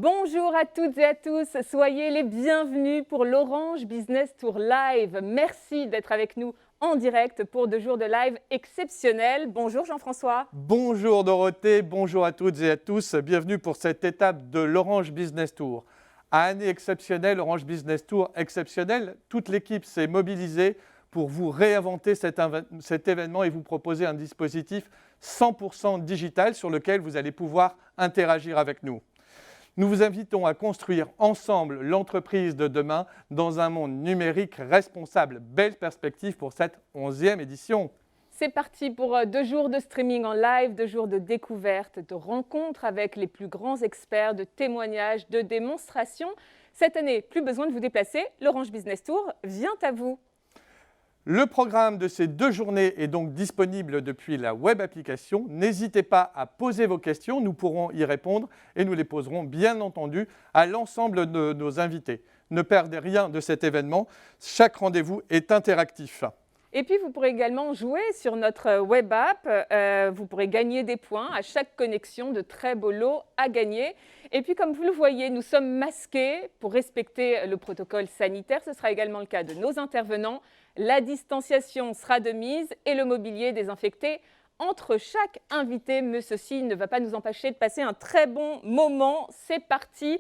Bonjour à toutes et à tous, soyez les bienvenus pour l'Orange Business Tour Live. Merci d'être avec nous en direct pour 2 jours de live exceptionnels. Bonjour Jean-François. Bonjour Dorothée, bonjour à toutes et à tous. Bienvenue pour cette étape de l'Orange Business Tour. À année exceptionnelle, Orange Business Tour exceptionnelle, toute l'équipe s'est mobilisée pour vous réinventer cet événement et vous proposer un dispositif 100% digital sur lequel vous allez pouvoir interagir avec nous. Nous vous invitons à construire ensemble l'entreprise de demain dans un monde numérique responsable. Belle perspective pour cette 11e édition. C'est parti pour 2 jours de streaming en live, 2 jours de découverte, de rencontres avec les plus grands experts, de témoignages, de démonstrations. Cette année, plus besoin de vous déplacer, l'Orange Business Tour vient à vous. Le programme de ces 2 journées est donc disponible depuis la web application. N'hésitez pas à poser vos questions, nous pourrons y répondre et nous les poserons bien entendu à l'ensemble de nos invités. Ne perdez rien de cet événement, chaque rendez-vous est interactif. Et puis, vous pourrez également jouer sur notre web app. Vous pourrez gagner des points à chaque connexion, de très beaux lots à gagner. Et puis, comme vous le voyez, nous sommes masqués pour respecter le protocole sanitaire. Ce sera également le cas de nos intervenants. La distanciation sera de mise et le mobilier désinfecté entre chaque invité. Mais ceci ne va pas nous empêcher de passer un très bon moment. C'est parti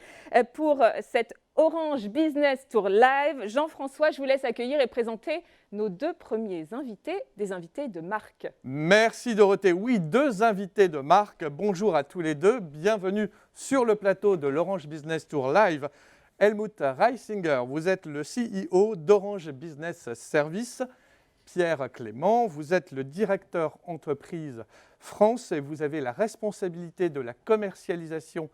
pour cette Orange Business Tour Live. Jean-François, je vous laisse accueillir et présenter nos 2 premiers invités, des invités de marque. Merci Dorothée. Oui, 2 invités de marque. Bonjour à tous les 2. Bienvenue sur le plateau de l'Orange Business Tour Live. Helmut Reisinger, vous êtes le CEO d'Orange Business Services. Pierre Clément, vous êtes le directeur entreprise France et vous avez la responsabilité de la commercialisation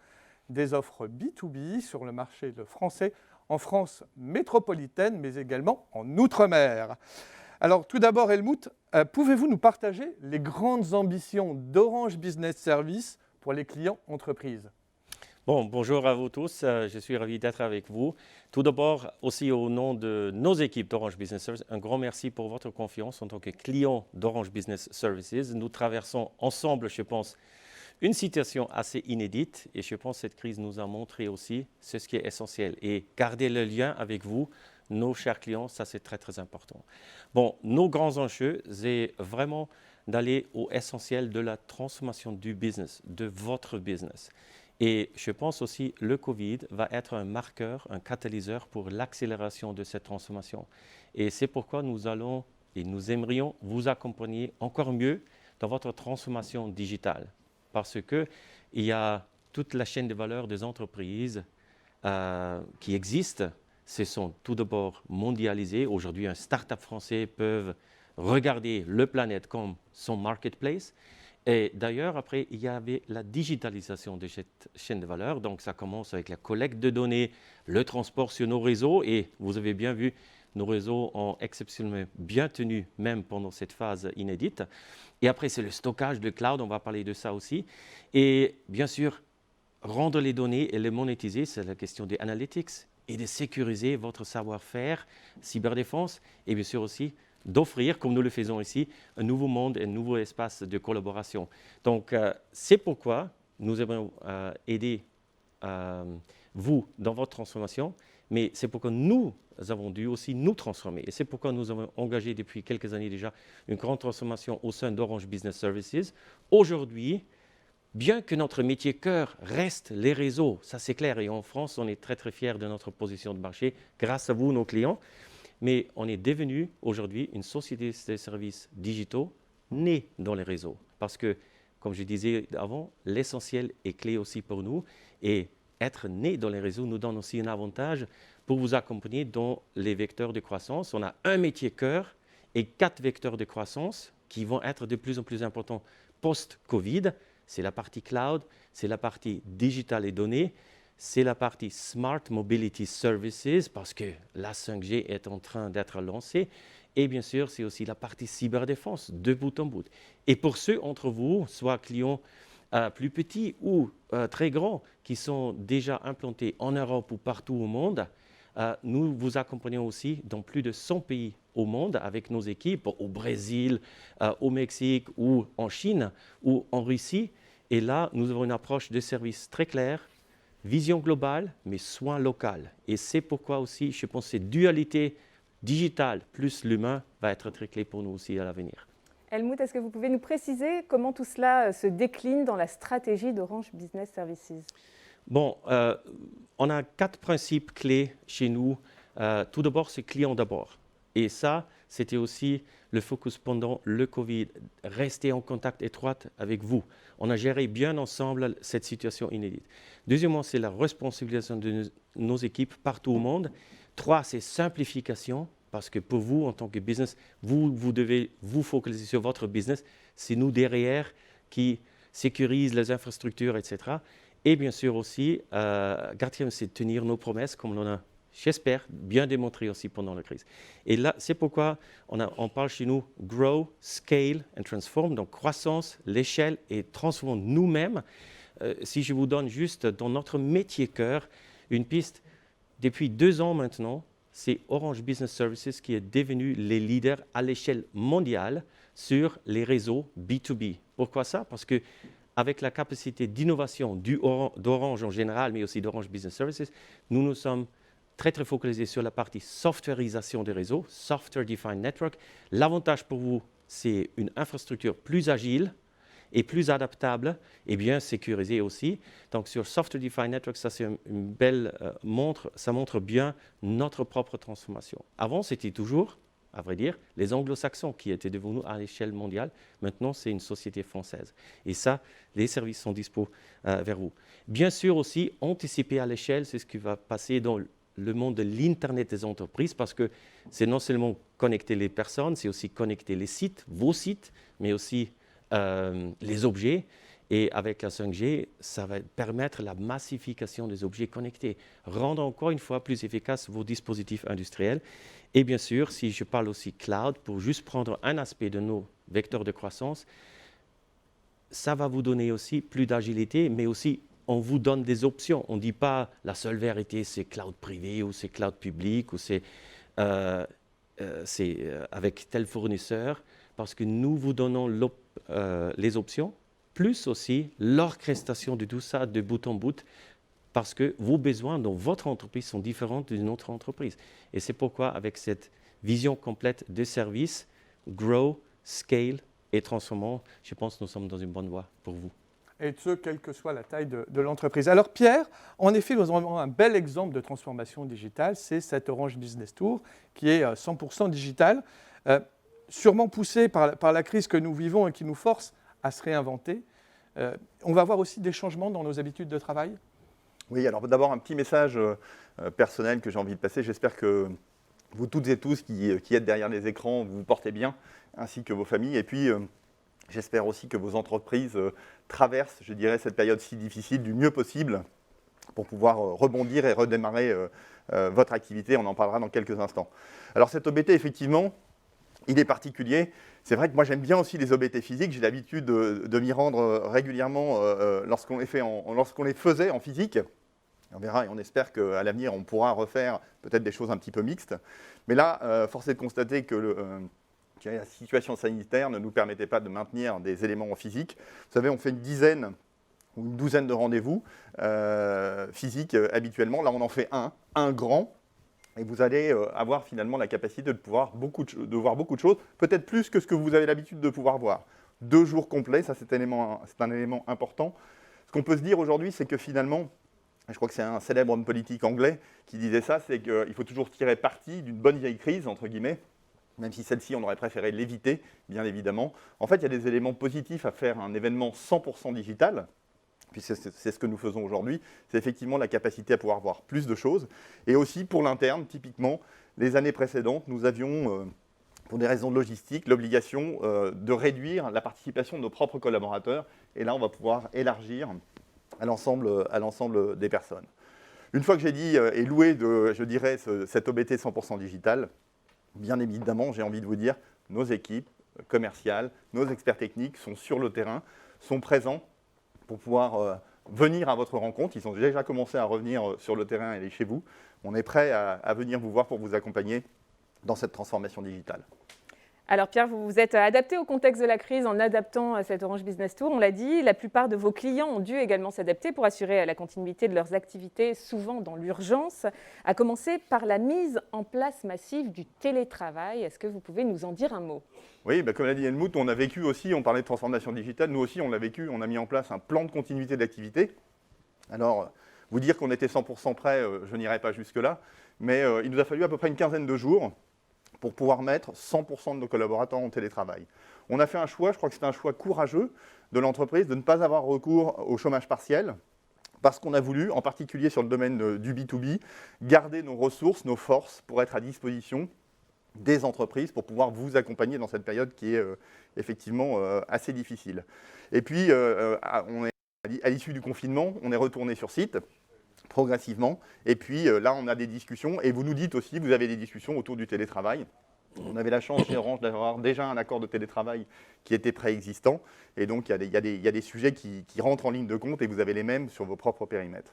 des offres B2B sur le marché français en France métropolitaine, mais également en Outre-mer. Alors tout d'abord, Helmut, pouvez-vous nous partager les grandes ambitions d'Orange Business Services pour les clients entreprises ? Bonjour à vous tous, je suis ravi d'être avec vous. Tout d'abord, aussi au nom de nos équipes d'Orange Business Services, un grand merci pour votre confiance en tant que client d'Orange Business Services. Nous traversons ensemble, je pense, une situation assez inédite et je pense que cette crise nous a montré aussi ce qui est essentiel. Et garder le lien avec vous, nos chers clients, ça c'est très très important. Nos grands enjeux, c'est vraiment d'aller au essentiel de la transformation du business, de votre business. Et je pense aussi que le Covid va être un marqueur, un catalyseur pour l'accélération de cette transformation. Et c'est pourquoi nous allons et nous aimerions vous accompagner encore mieux dans votre transformation digitale. Parce qu'il y a toute la chaîne de valeur des entreprises qui existent. Ce sont tout d'abord mondialisées. Aujourd'hui, un start-up français peut regarder le planète comme son marketplace. Et d'ailleurs, après, il y avait la digitalisation de cette chaîne de valeur. Donc, ça commence avec la collecte de données, le transport sur nos réseaux. Et vous avez bien vu, nos réseaux ont exceptionnellement bien tenu, même pendant cette phase inédite. Et après, c'est le stockage de cloud, on va parler de ça aussi. Et bien sûr, rendre les données et les monétiser, c'est la question des analytics et de sécuriser votre savoir-faire, cyberdéfense et bien sûr aussi d'offrir, comme nous le faisons ici, un nouveau monde, un nouveau espace de collaboration. Donc, c'est pourquoi nous aimons aider vous dans votre transformation, mais c'est pourquoi nous avons dû aussi nous transformer. Et c'est pourquoi nous avons engagé depuis quelques années déjà une grande transformation au sein d'Orange Business Services. Aujourd'hui, bien que notre métier cœur reste les réseaux, ça c'est clair, et en France, on est très très fiers de notre position de marché, grâce à vous, nos clients, mais on est devenu aujourd'hui une société de services digitaux née dans les réseaux. Parce que, comme je disais avant, l'essentiel est clé aussi pour nous. Et être né dans les réseaux nous donne aussi un avantage pour vous accompagner dans les vecteurs de croissance. On a un métier cœur et 4 vecteurs de croissance qui vont être de plus en plus importants post-Covid. C'est la partie cloud, c'est la partie digital et données, c'est la partie Smart Mobility Services parce que la 5G est en train d'être lancée. Et bien sûr, c'est aussi la partie cyberdéfense de bout en bout. Et pour ceux d'entre vous, soit clients plus petits ou très grands, qui sont déjà implantés en Europe ou partout au monde, nous vous accompagnons aussi dans plus de 100 pays au monde avec nos équipes, au Brésil, au Mexique ou en Chine ou en Russie. Et là, nous avons une approche de service très claire, vision globale, mais soin local. Et c'est pourquoi aussi, je pense que cette dualité digitale plus l'humain va être très clé pour nous aussi à l'avenir. Helmut, est-ce que vous pouvez nous préciser comment tout cela se décline dans la stratégie d'Orange Business Services? Bon, on a 4 principes clés chez nous. Tout d'abord, c'est client d'abord. Et ça, c'était aussi le focus pendant le Covid. Rester en contact étroit avec vous. On a géré bien ensemble cette situation inédite. Deuxièmement, c'est la responsabilisation de nos équipes partout au monde. 3, c'est simplification. Parce que pour vous, en tant que business, vous devez vous focaliser sur votre business. C'est nous derrière qui sécurisent les infrastructures, etc. Et bien sûr aussi, quatrième, c'est tenir nos promesses, comme on a, j'espère, bien démontré aussi pendant la crise. Et là, c'est pourquoi on parle chez nous grow, scale and transform, donc croissance, l'échelle et transformons nous-mêmes. Si je vous donne juste dans notre métier cœur une piste, depuis 2 ans maintenant, c'est Orange Business Services qui est devenu les leaders à l'échelle mondiale sur les réseaux B2B. Pourquoi ça? Parce que avec la capacité d'innovation d'Orange en général, mais aussi d'Orange Business Services, nous nous sommes très focalisés sur la partie softwareisation des réseaux, Software Defined Network. L'avantage pour vous, c'est une infrastructure plus agile et plus adaptable et bien sécurisée aussi. Donc sur Software Defined Network, ça c'est une belle montre, ça montre bien notre propre transformation. Avant, c'était toujours, à vrai dire, les anglo-saxons qui étaient devant nous à l'échelle mondiale. Maintenant, c'est une société française. Et ça, les services sont dispo vers vous. Bien sûr aussi, anticiper à l'échelle, c'est ce qui va passer dans le monde de l'Internet des entreprises, parce que c'est non seulement connecter les personnes, c'est aussi connecter les sites, vos sites, mais aussi les objets. Et avec la 5G, ça va permettre la massification des objets connectés, rendre encore une fois plus efficaces vos dispositifs industriels. Et bien sûr, si je parle aussi cloud, pour juste prendre un aspect de nos vecteurs de croissance, ça va vous donner aussi plus d'agilité, mais aussi on vous donne des options. On ne dit pas la seule vérité, c'est cloud privé ou c'est cloud public ou c'est avec tel fournisseur, parce que nous vous donnons les options, plus aussi l'orchestration de tout ça de bout en bout, parce que vos besoins dans votre entreprise sont différents d'une autre entreprise. Et c'est pourquoi, avec cette vision complète de service, grow, scale et transformons, je pense que nous sommes dans une bonne voie pour vous. Et ce, quelle que soit la taille de l'entreprise. Alors Pierre, en effet, nous avons un bel exemple de transformation digitale, c'est cette Orange Business Tour qui est 100% digital, sûrement poussé par la crise que nous vivons et qui nous force à se réinventer. On va voir aussi des changements dans nos habitudes de travail. Oui, alors d'abord un petit message personnel que j'ai envie de passer. J'espère que vous toutes et tous qui êtes derrière les écrans, vous vous portez bien, ainsi que vos familles. Et puis, j'espère aussi que vos entreprises traversent, je dirais, cette période si difficile du mieux possible pour pouvoir rebondir et redémarrer votre activité. On en parlera dans quelques instants. Alors cet OBT, effectivement, il est particulier. C'est vrai que moi, j'aime bien aussi les OBT physiques. J'ai l'habitude de m'y rendre régulièrement lorsqu'on les faisait en physique. On verra et on espère qu'à l'avenir, on pourra refaire peut-être des choses un petit peu mixtes. Mais là, force est de constater que la situation sanitaire ne nous permettait pas de maintenir des éléments en physique. Vous savez, on fait une dizaine ou une douzaine de rendez-vous physiques habituellement. Là, on en fait un grand. Et vous allez avoir finalement la capacité de voir beaucoup de choses, peut-être plus que ce que vous avez l'habitude de pouvoir voir. 2 jours complets, ça c'est un élément important. Ce qu'on peut se dire aujourd'hui, c'est que finalement, je crois que c'est un célèbre homme politique anglais qui disait ça, c'est qu'il faut toujours tirer parti d'une bonne vieille crise, entre guillemets, même si celle-ci, on aurait préféré l'éviter, bien évidemment. En fait, il y a des éléments positifs à faire un événement 100% digital, puis c'est ce que nous faisons aujourd'hui, c'est effectivement la capacité à pouvoir voir plus de choses. Et aussi pour l'interne, typiquement, les années précédentes, nous avions, pour des raisons de logistique, l'obligation de réduire la participation de nos propres collaborateurs. Et là, on va pouvoir élargir à l'ensemble des personnes. Une fois que j'ai dit et loué, je dirais, cet OBT 100% digital, bien évidemment, j'ai envie de vous dire, nos équipes commerciales, nos experts techniques sont sur le terrain, sont présents pour pouvoir venir à votre rencontre. Ils ont déjà commencé à revenir sur le terrain et aller chez vous. On est prêt à venir vous voir pour vous accompagner dans cette transformation digitale. Alors Pierre, vous vous êtes adapté au contexte de la crise en adaptant cette Orange Business Tour, on l'a dit. La plupart de vos clients ont dû également s'adapter pour assurer la continuité de leurs activités, souvent dans l'urgence, à commencer par la mise en place massive du télétravail. Est-ce que vous pouvez nous en dire un mot? Oui, comme l'a dit Helmut, on a vécu aussi, on parlait de transformation digitale, nous aussi on l'a vécu, on a mis en place un plan de continuité d'activité. Alors, vous dire qu'on était 100% prêt, je n'irai pas jusque-là, mais il nous a fallu à peu près une quinzaine de jours pour pouvoir mettre 100% de nos collaborateurs en télétravail. On a fait un choix, je crois que c'était un choix courageux de l'entreprise de ne pas avoir recours au chômage partiel, parce qu'on a voulu, en particulier sur le domaine du B2B, garder nos ressources, nos forces pour être à disposition des entreprises pour pouvoir vous accompagner dans cette période qui est effectivement assez difficile. Et puis, à l'issue du confinement, on est retourné sur site progressivement. Et puis là, on a des discussions. Et vous nous dites aussi, vous avez des discussions autour du télétravail. On avait la chance chez Orange d'avoir déjà un accord de télétravail qui était préexistant. Et donc, il y a des sujets qui rentrent en ligne de compte et vous avez les mêmes sur vos propres périmètres.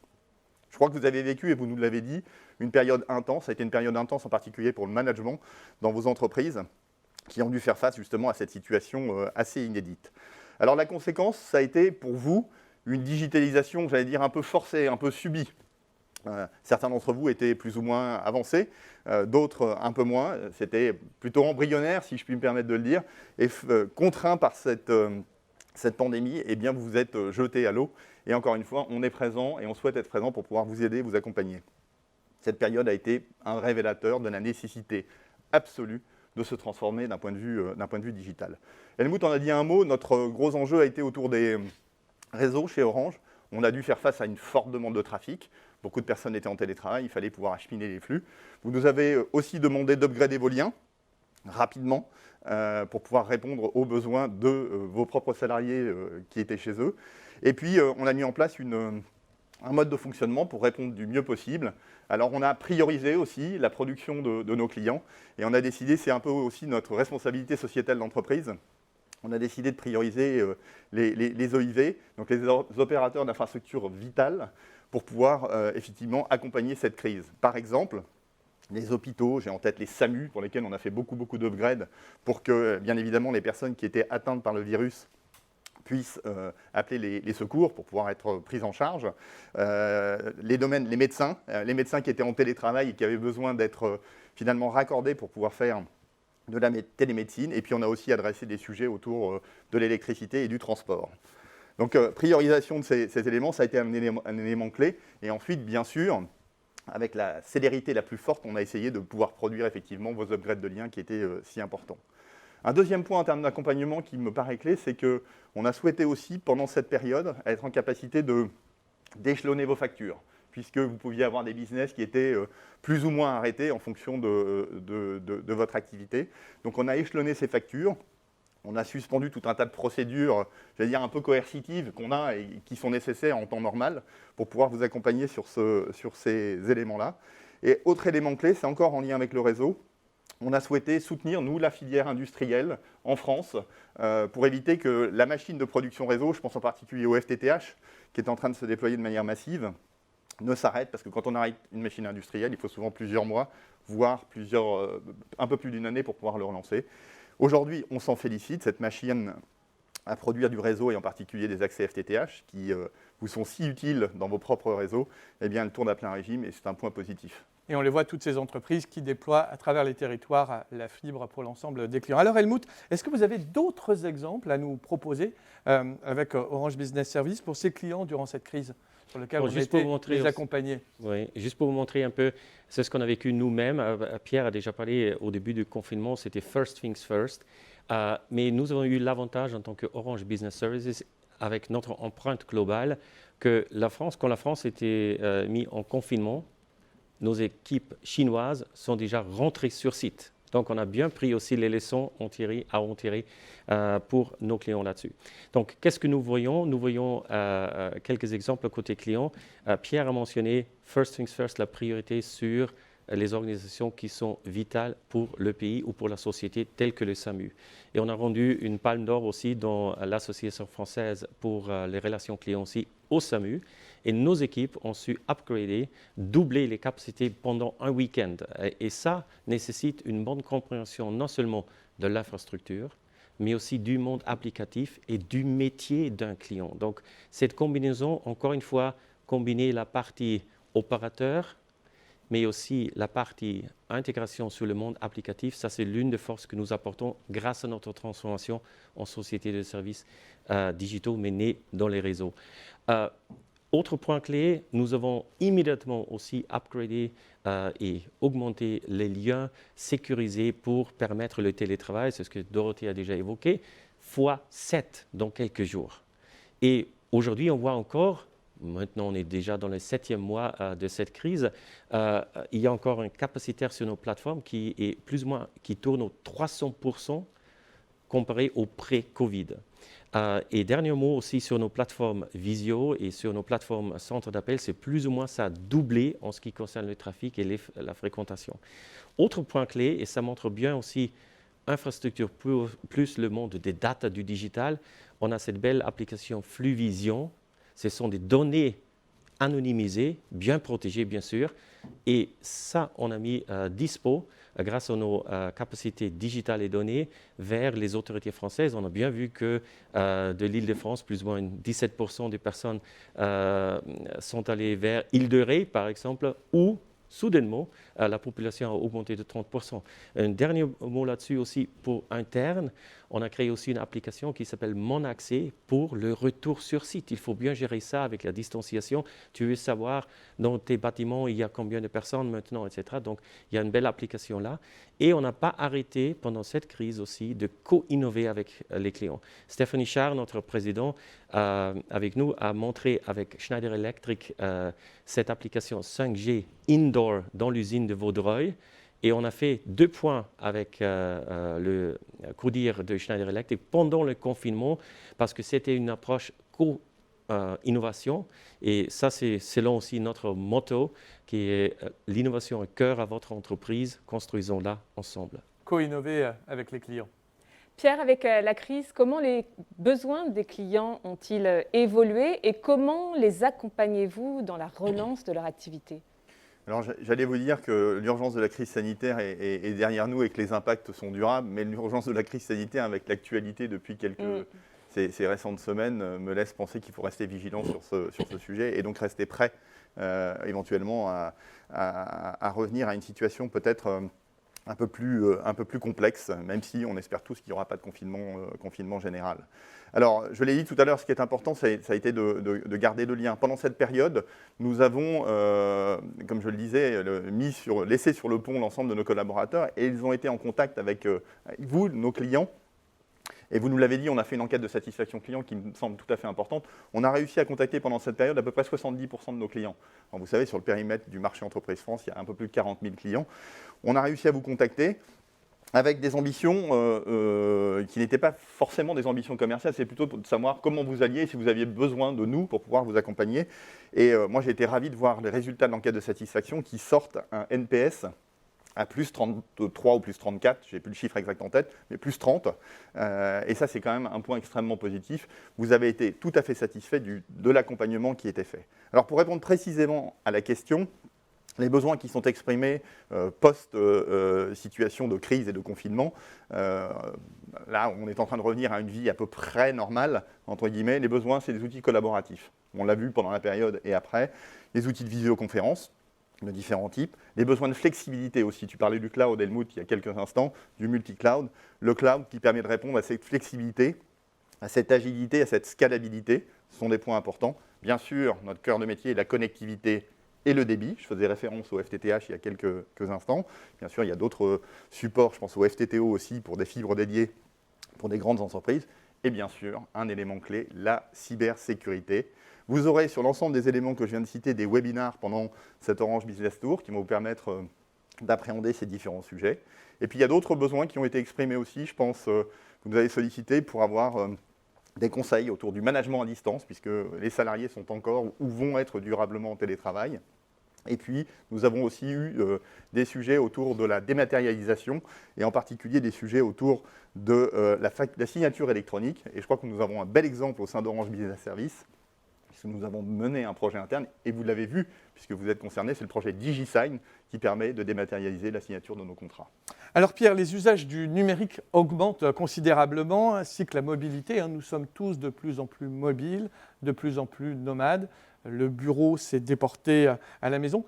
Je crois que vous avez vécu, et vous nous l'avez dit, une période intense. Ça a été une période intense en particulier pour le management dans vos entreprises qui ont dû faire face justement à cette situation assez inédite. Alors la conséquence, ça a été pour vous une digitalisation, j'allais dire, un peu forcée, un peu subie. Certains d'entre vous étaient plus ou moins avancés, d'autres un peu moins. C'était plutôt embryonnaire, si je puis me permettre de le dire. Et contraint par cette pandémie, eh bien, vous vous êtes jetés à l'eau. Et encore une fois, on est présent et on souhaite être présent pour pouvoir vous aider, vous accompagner. Cette période a été un révélateur de la nécessité absolue de se transformer d'un point de vue digital. Helmut en a dit un mot, notre gros enjeu a été autour des réseaux chez Orange. On a dû faire face à une forte demande de trafic. Beaucoup de personnes étaient en télétravail, il fallait pouvoir acheminer les flux. Vous nous avez aussi demandé d'upgrader vos liens rapidement pour pouvoir répondre aux besoins de vos propres salariés qui étaient chez eux. Et puis, on a mis en place un mode de fonctionnement pour répondre du mieux possible. Alors, on a priorisé aussi la production de nos clients et on a décidé, c'est un peu aussi notre responsabilité sociétale d'entreprise, on a décidé de prioriser les OIV, donc les opérateurs d'infrastructures vitales, pour pouvoir effectivement accompagner cette crise. Par exemple, les hôpitaux, j'ai en tête les SAMU, pour lesquels on a fait beaucoup d'upgrades, pour que, bien évidemment, les personnes qui étaient atteintes par le virus puissent appeler les secours pour pouvoir être prises en charge. Les médecins qui étaient en télétravail et qui avaient besoin d'être finalement raccordés pour pouvoir faire de la télémédecine. Et puis, on a aussi adressé des sujets autour de l'électricité et du transport. Donc, priorisation de ces éléments, ça a été un élément clé. Et ensuite, bien sûr, avec la célérité la plus forte, on a essayé de pouvoir produire effectivement vos upgrades de liens qui étaient si importants. Un deuxième point en termes d'accompagnement qui me paraît clé, c'est qu'on a souhaité aussi, pendant cette période, être en capacité d'échelonner vos factures, puisque vous pouviez avoir des business qui étaient plus ou moins arrêtés en fonction de votre activité. Donc on a échelonné ces factures, on a suspendu tout un tas de procédures, j'allais dire un peu coercitives qu'on a et qui sont nécessaires en temps normal pour pouvoir vous accompagner sur ces éléments-là. Et autre élément clé, c'est encore en lien avec le réseau, on a souhaité soutenir, nous, la filière industrielle en France pour éviter que la machine de production réseau, je pense en particulier au FTTH, qui est en train de se déployer de manière massive, ne s'arrête, parce que quand on arrête une machine industrielle, il faut souvent plusieurs mois, voire un peu plus d'une année pour pouvoir le relancer. Aujourd'hui, on s'en félicite, cette machine à produire du réseau et en particulier des accès FTTH qui vous sont si utiles dans vos propres réseaux, eh bien, elle tourne à plein régime et c'est un point positif. Et on les voit, toutes ces entreprises qui déploient à travers les territoires la fibre pour l'ensemble des clients. Alors Helmut, est-ce que vous avez d'autres exemples à nous proposer avec Orange Business Services pour ces clients durant cette crise sur lesquels vous avez été les accompagner? Oui, juste pour vous montrer un peu, c'est ce qu'on a vécu nous-mêmes. Pierre a déjà parlé au début du confinement, c'était first things first. Mais nous avons eu l'avantage en tant que Orange Business Services, avec notre empreinte globale, que quand la France était mise en confinement, nos équipes chinoises sont déjà rentrées sur site. Donc, on a bien pris aussi les leçons à en tirer pour nos clients là-dessus. Donc, qu'est-ce que nous voyons? Nous voyons quelques exemples côté client. Pierre a mentionné First Things First, la priorité sur les organisations qui sont vitales pour le pays ou pour la société, telles que le SAMU. Et on a rendu une palme d'or aussi dans l'Association française pour les relations clients aussi au SAMU. Et nos équipes ont su upgrader, doubler les capacités pendant un week-end. Et ça nécessite une bonne compréhension non seulement de l'infrastructure, mais aussi du monde applicatif et du métier d'un client. Donc, cette combinaison, encore une fois, combiner la partie opérateur, mais aussi la partie intégration sur le monde applicatif, ça c'est l'une des forces que nous apportons grâce à notre transformation en société de services digitaux menée dans les réseaux. Autre point clé, nous avons immédiatement aussi upgradé et augmenté les liens sécurisés pour permettre le télétravail, c'est ce que Dorothée a déjà évoqué, fois 7 dans quelques jours. Et aujourd'hui, on voit encore, maintenant on est déjà dans le 7e mois de cette crise, il y a encore un capacitaire sur nos plateformes qui est plus ou moins, qui tourne aux 300% comparé au pré-Covid. Et dernier mot aussi sur nos plateformes visio et sur nos plateformes centres d'appel, c'est plus ou moins ça a doublé en ce qui concerne le trafic et la fréquentation. Autre point clé, et ça montre bien aussi infrastructure plus le monde des data du digital, on a cette belle application Fluvision. Ce sont des données anonymisées, bien protégées bien sûr, et ça on a mis dispo grâce à nos capacités digitales et données vers les autorités françaises. On a bien vu que de l'Île-de-France, plus ou moins 17% des personnes sont allées vers Île-de-Ré, par exemple, où soudainement, la population a augmenté de 30%. Un dernier mot là-dessus aussi pour interne, on a créé aussi une application qui s'appelle Mon Accès pour le retour sur site. Il faut bien gérer ça avec la distanciation. Tu veux savoir dans tes bâtiments il y a combien de personnes maintenant, etc. Donc il y a une belle application là. Et on n'a pas arrêté pendant cette crise aussi de co-innover avec les clients. Stéphanie Char, notre président, avec nous, a montré avec Schneider Electric cette application 5G indoor dans l'usine de Vaudreuil. Et on a fait 2 points avec le CODIR de Schneider Electric pendant le confinement parce que c'était une approche co-innovation. Et ça, c'est selon aussi notre motto qui est l'innovation au cœur à votre entreprise, construisons-la ensemble. Co-innover avec les clients. Pierre, avec la crise, comment les besoins des clients ont-ils évolué et comment les accompagnez-vous dans la relance de leur activité ? Alors j'allais vous dire que l'urgence de la crise sanitaire est derrière nous et que les impacts sont durables, mais l'urgence de la crise sanitaire avec l'actualité depuis ces récentes semaines me laisse penser qu'il faut rester vigilant sur ce sujet et donc rester prêt éventuellement à revenir à une situation peut-être un peu plus complexe, même si on espère tous qu'il n'y aura pas de confinement général. Alors, je l'ai dit tout à l'heure, ce qui est important, ça a été de garder le lien. Pendant cette période, nous avons, comme je le disais, laissé sur le pont l'ensemble de nos collaborateurs et ils ont été en contact avec vous, nos clients. Et vous nous l'avez dit, on a fait une enquête de satisfaction client qui me semble tout à fait importante. On a réussi à contacter pendant cette période à peu près 70% de nos clients. Alors vous savez, sur le périmètre du marché entreprise France, il y a un peu plus de 40 000 clients. On a réussi à vous contacter avec des ambitions qui n'étaient pas forcément des ambitions commerciales, c'est plutôt de savoir comment vous alliez et si vous aviez besoin de nous pour pouvoir vous accompagner. Et moi, j'ai été ravi de voir les résultats de l'enquête de satisfaction qui sortent un NPS à plus 33 ou plus 34, je n'ai plus le chiffre exact en tête, mais plus 30. Et ça, c'est quand même un point extrêmement positif. Vous avez été tout à fait satisfait de l'accompagnement qui était fait. Alors, pour répondre précisément à la question, les besoins qui sont exprimés post-situation de crise et de confinement, là, on est en train de revenir à une vie à peu près normale, entre guillemets. Les besoins, c'est des outils collaboratifs. On l'a vu pendant la période et après. Les outils de visioconférence de différents types, les besoins de flexibilité aussi. Tu parlais du cloud, Helmut, il y a quelques instants, du multi-cloud. Le cloud qui permet de répondre à cette flexibilité, à cette agilité, à cette scalabilité, ce sont des points importants. Bien sûr, notre cœur de métier est la connectivité et le débit. Je faisais référence au FTTH il y a quelques instants. Bien sûr, il y a d'autres supports, je pense au FTTO aussi, pour des fibres dédiées pour des grandes entreprises. Et bien sûr, un élément clé, la cybersécurité. Vous aurez sur l'ensemble des éléments que je viens de citer des webinars pendant cet Orange Business Tour qui vont vous permettre d'appréhender ces différents sujets. Et puis il y a d'autres besoins qui ont été exprimés aussi, je pense, que vous avez sollicité pour avoir des conseils autour du management à distance, puisque les salariés sont encore ou vont être durablement en télétravail. Et puis, nous avons aussi eu des sujets autour de la dématérialisation, et en particulier des sujets autour de la signature électronique. Et je crois que nous avons un bel exemple au sein d'Orange Business Services puisque nous avons mené un projet interne, et vous l'avez vu, puisque vous êtes concerné, c'est le projet DigiSign qui permet de dématérialiser la signature de nos contrats. Alors Pierre, les usages du numérique augmentent considérablement, ainsi que la mobilité. Nous sommes tous de plus en plus mobiles, de plus en plus nomades. Le bureau s'est déporté à la maison.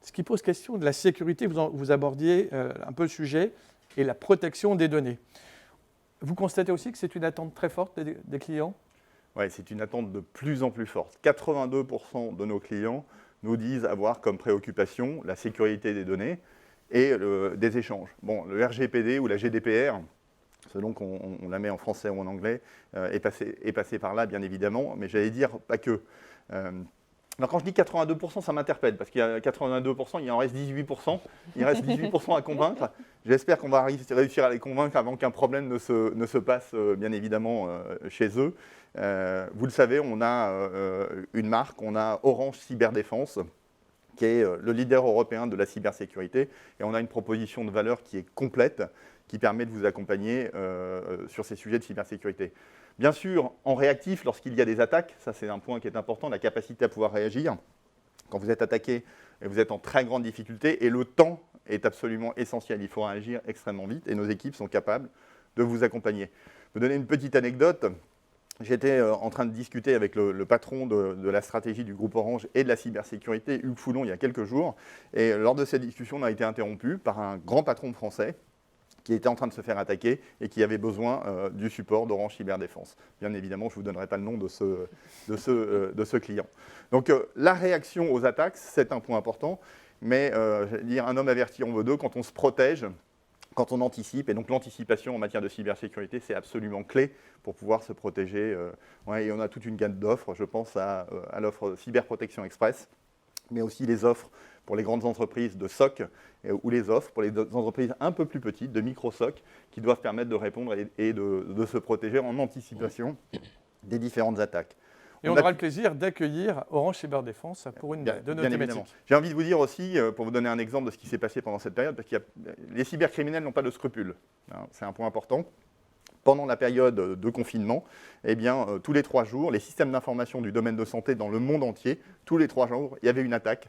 Ce qui pose question de la sécurité, vous abordiez un peu le sujet, et la protection des données. Vous constatez aussi que c'est une attente très forte des clients ? Oui, c'est une attente de plus en plus forte. 82% de nos clients nous disent avoir comme préoccupation la sécurité des données et des échanges. Bon, le RGPD ou la GDPR, selon qu'on la met en français ou en anglais, est passé par là, bien évidemment, mais j'allais dire pas que. Alors quand je dis 82%, ça m'interpelle, parce qu'il y a 82%, il en reste 18%. Il reste 18% à convaincre. J'espère qu'on va réussir à les convaincre avant qu'un problème ne se passe, bien évidemment, chez eux. Vous le savez, on a une marque, on a Orange Cyberdéfense, qui est le leader européen de la cybersécurité. Et on a une proposition de valeur qui est complète, qui permet de vous accompagner sur ces sujets de cybersécurité. Bien sûr, en réactif, lorsqu'il y a des attaques, ça c'est un point qui est important, la capacité à pouvoir réagir. Quand vous êtes attaqué, vous êtes en très grande difficulté et le temps est absolument essentiel. Il faut réagir extrêmement vite et nos équipes sont capables de vous accompagner. Je vais vous donner une petite anecdote. J'étais en train de discuter avec le patron de la stratégie du groupe Orange et de la cybersécurité, Hugues Foulon, il y a quelques jours. Et lors de cette discussion, on a été interrompu par un grand patron français qui était en train de se faire attaquer et qui avait besoin du support d'Orange Cyberdéfense. Bien évidemment, je ne vous donnerai pas le nom de ce client. Donc la réaction aux attaques, c'est un point important, mais j'allais dire, un homme averti en vaut deux. Quand on se protège, quand on anticipe, et donc l'anticipation en matière de cybersécurité, c'est absolument clé pour pouvoir se protéger. Et on a toute une gamme d'offres, je pense à l'offre Cyberprotection Express, mais aussi les offres pour les grandes entreprises de SOC ou les offres pour les entreprises un peu plus petites, de micro-SOC, qui doivent permettre de répondre et de se protéger en anticipation des différentes attaques. Et on aura le plaisir d'accueillir Orange Cyberdéfense pour une de nos thématiques. Évidemment. J'ai envie de vous dire aussi, pour vous donner un exemple de ce qui s'est passé pendant cette période, parce que les cybercriminels n'ont pas de scrupules. C'est un point important. Pendant la période de confinement, tous les 3 jours, les systèmes d'information du domaine de santé dans le monde entier, tous les 3 jours, il y avait une attaque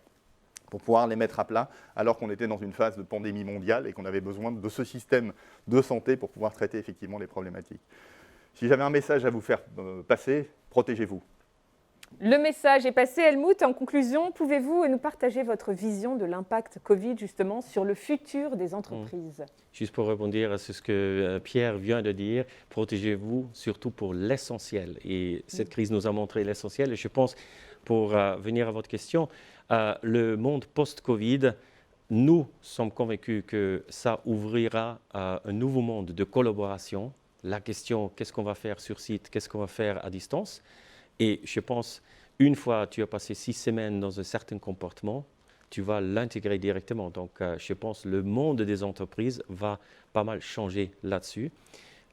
pour pouvoir les mettre à plat, alors qu'on était dans une phase de pandémie mondiale et qu'on avait besoin de ce système de santé pour pouvoir traiter effectivement les problématiques. Si j'avais un message à vous faire passer, protégez-vous. Le message est passé. Helmut, en conclusion, pouvez-vous nous partager votre vision de l'impact Covid justement sur le futur des entreprises ? Juste pour rebondir à ce que Pierre vient de dire, protégez-vous surtout pour l'essentiel. Et cette crise nous a montré l'essentiel. Et je pense, pour venir à votre question, le monde post-Covid, nous sommes convaincus que ça ouvrira un nouveau monde de collaboration. La question, qu'est-ce qu'on va faire sur site, qu'est-ce qu'on va faire à distance ? Et je pense, une fois tu as passé 6 semaines dans un certain comportement, tu vas l'intégrer directement. Donc, je pense que le monde des entreprises va pas mal changer là-dessus.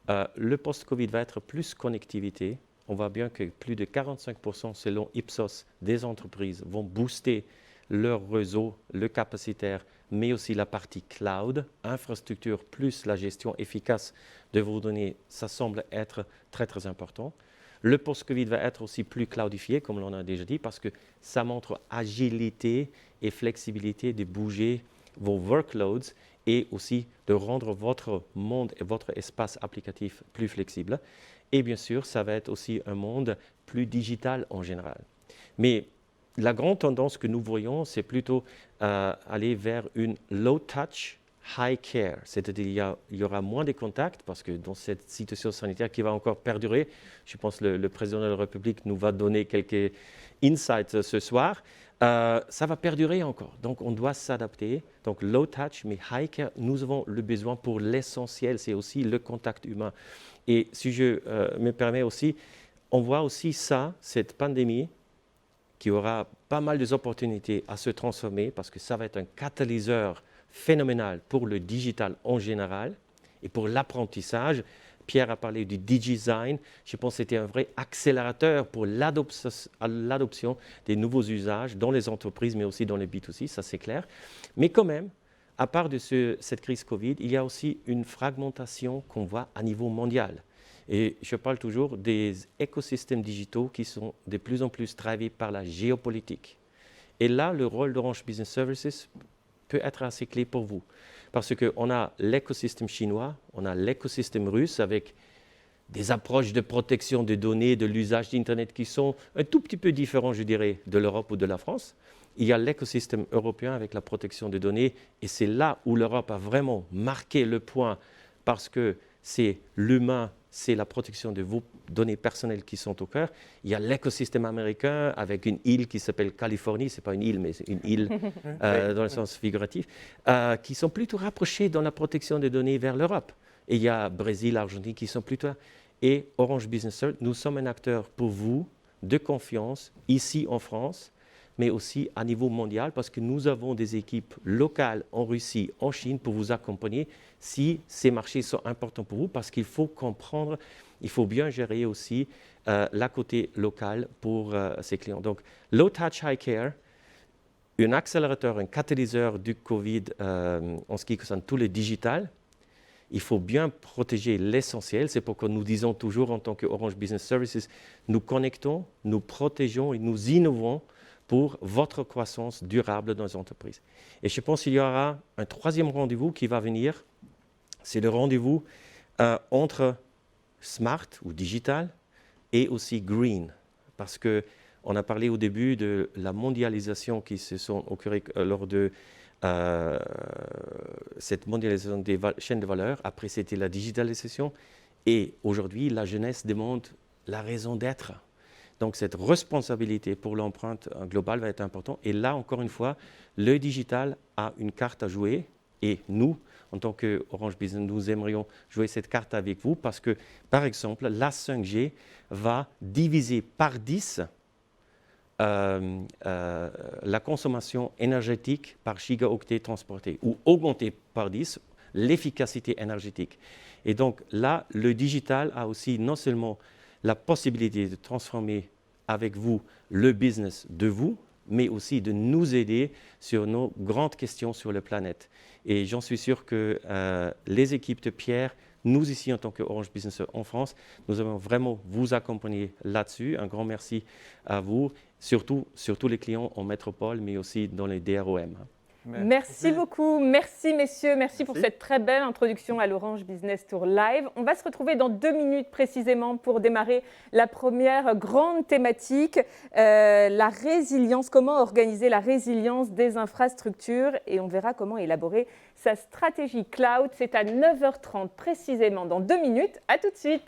Le post-Covid va être plus connectivité. On voit bien que plus de 45% selon Ipsos des entreprises vont booster leur réseau, le capacitaire, mais aussi la partie cloud, infrastructure plus la gestion efficace de vos données. Ça semble être très, très important. Le post-Covid va être aussi plus cloudifié, comme l'on a déjà dit, parce que ça montre agilité et flexibilité de bouger vos workloads et aussi de rendre votre monde et votre espace applicatif plus flexible. Et bien sûr, ça va être aussi un monde plus digital en général. Mais la grande tendance que nous voyons, c'est plutôt aller vers une low touch, high care, c'est-à-dire il y aura moins de contacts parce que dans cette situation sanitaire qui va encore perdurer, je pense que le président de la République nous va donner quelques insights ce soir, ça va perdurer encore. Donc on doit s'adapter. Donc low touch, mais high care, nous avons le besoin pour l'essentiel, c'est aussi le contact humain. Et si je me permets aussi, on voit aussi ça, cette pandémie, qui aura pas mal d'opportunités à se transformer parce que ça va être un catalyseur phénoménal pour le digital en général et pour l'apprentissage. Pierre a parlé du DigiSign. Je pense que c'était un vrai accélérateur pour l'adoption des nouveaux usages dans les entreprises, mais aussi dans les B2C, ça c'est clair. Mais quand même, à part de cette crise Covid, il y a aussi une fragmentation qu'on voit à niveau mondial. Et je parle toujours des écosystèmes digitaux qui sont de plus en plus drivés par la géopolitique. Et là, le rôle d'Orange Business Services peut être assez clé pour vous. Parce qu'on a l'écosystème chinois, on a l'écosystème russe avec des approches de protection des données, de l'usage d'Internet qui sont un tout petit peu différents, je dirais, de l'Europe ou de la France. Il y a l'écosystème européen avec la protection des données et c'est là où l'Europe a vraiment marqué le point parce que c'est l'humain, c'est la protection de vos données personnelles qui sont au cœur. Il y a l'écosystème américain avec une île qui s'appelle Californie, ce n'est pas une île, mais c'est une île dans le sens figuratif, qui sont plutôt rapprochés dans la protection des données vers l'Europe. Et il y a Brésil, Argentine qui sont plutôt... Et Orange Business Services, nous sommes un acteur pour vous de confiance ici en France, mais aussi à niveau mondial parce que nous avons des équipes locales en Russie, en Chine pour vous accompagner si ces marchés sont importants pour vous parce qu'il faut comprendre, il faut bien gérer aussi la côté locale pour ces clients. Donc, Low Touch High Care, un accélérateur, un catalyseur du Covid en ce qui concerne tout le digital. Il faut bien protéger l'essentiel. C'est pourquoi nous disons toujours en tant que Orange Business Services, nous connectons, nous protégeons et nous innovons pour votre croissance durable dans les entreprises. Et je pense qu'il y aura un troisième rendez-vous qui va venir. C'est le rendez-vous entre smart ou digital et aussi green. Parce qu'on a parlé au début de la mondialisation qui se sont occurrées lors de cette mondialisation des chaînes de valeur. Après, c'était la digitalisation. Et aujourd'hui, la jeunesse demande la raison d'être. Donc, cette responsabilité pour l'empreinte globale va être importante. Et là, encore une fois, le digital a une carte à jouer. Et nous, en tant qu'Orange Business, nous aimerions jouer cette carte avec vous parce que, par exemple, la 5G va diviser par 10 la consommation énergétique par gigaoctet transporté ou augmenter par 10 l'efficacité énergétique. Et donc là, le digital a aussi non seulement la possibilité de transformer avec vous le business de vous, mais aussi de nous aider sur nos grandes questions sur la planète. Et j'en suis sûr que les équipes de Pierre, nous ici en tant que Orange Business en France, nous allons vraiment vous accompagner là-dessus. Un grand merci à vous, surtout les clients en métropole, mais aussi dans les DROM. Merci beaucoup, merci messieurs, merci pour cette très belle introduction à l'Orange Business Tour Live. On va se retrouver dans 2 minutes précisément pour démarrer la première grande thématique, la résilience, comment organiser la résilience des infrastructures et on verra comment élaborer sa stratégie cloud. C'est à 9h30 précisément dans 2 minutes, à tout de suite.